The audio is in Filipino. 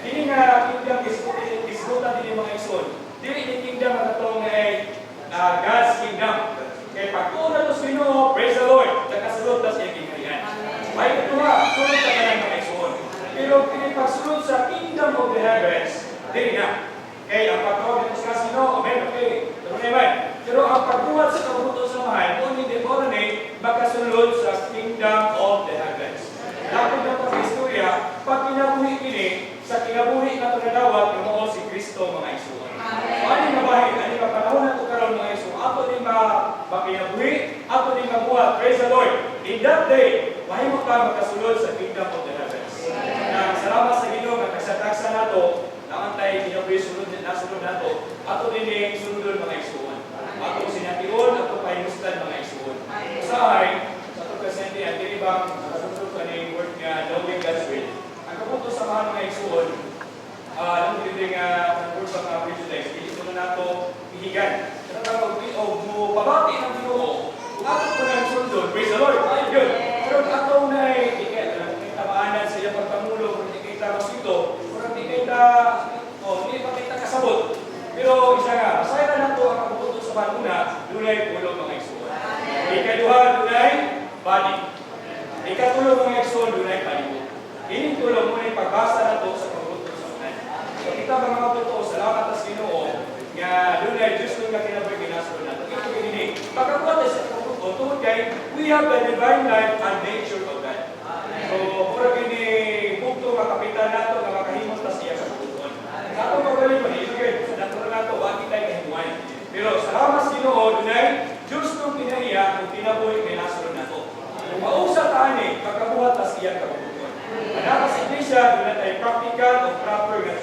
Dili nga kingdom isgutan din yung mga igsoon. Dili ni kingdom ang atong God's kingdom. Kaya pagtuna to sa Ginoo, praise the Lord, nakasulod na siya kinaharian. May ito nga, sulod sa kanang mga igsoon. Pero pinipagsulod sa kingdom of the heavens, dili na. Kaya ang pagtawag dito sa Ginoo, amen, okay. Pero ang pagbuhat sa kabuto sa mahal, kung hindi mo rin makasunod sa kingdom of the heavens. Lapod na pag-istorya, pag kinabuhi kini, sa kinabuhi na tunadawat, yung mga si Kristo mga igsoon. Ano yung mabahin? Ano yung panahon na ito karoon mga igsoon? Ato din makinabuhi, ato din mabuhat. Praise the Lord. In that day, mahimok ka makasunod sa kingdom of the heavens. Salamat sa Ginoo nga kasatagsa nato, naman tayo kinabuhi sunod nato, ato din sunod mga igsoon. Ato sinatiyon, ato pahimustan mga igsoon. Usahay, sa ito presente, ang diribang nakasunod ka ni word nga knowing God's will. Ang kabuto sa mga igsoon, alam mo din nga word sa mga prejudice, ito na nato ihigan. Katawag mo pabati ng Ginoo, kung ato ko na sundon, praise the Lord, tayo yun. Pero ato na tamaanan sa iyang pagpamulo, kung hindi kita masito, kung hindi kita kasabot. Pero isa nga, masaya na nato ang kabuto sa banuna, dunay ulo mga igsoon. Ikaduha, dunay body. Ikatulong mga igsoon, dunay palibot. Ining tulong mo na pagbasa nato sa kabuto sa unan. So kita mga kabuto, salamat sa Ginoo, nga dunay Diyos nung kakinabay ginasunod nato. Ito ganini, pagkabuto sa kabuto, tungkol kay, we have the divine life and nature of God. So, mura gini, bukto makapitan nato, nga makahimot na siya kabuton. Sa atong pagaling man, sa natural nato, wagi tayo kahimuan. Pero salamat sa Ginoo, dunay Diyos nung kinaiya, kung kinabuhi kay nasunod nato. Kung mausa taani, pagkabuhat na siya kabuton. Manaka sa iglesia, doon na tayo practical o proper nga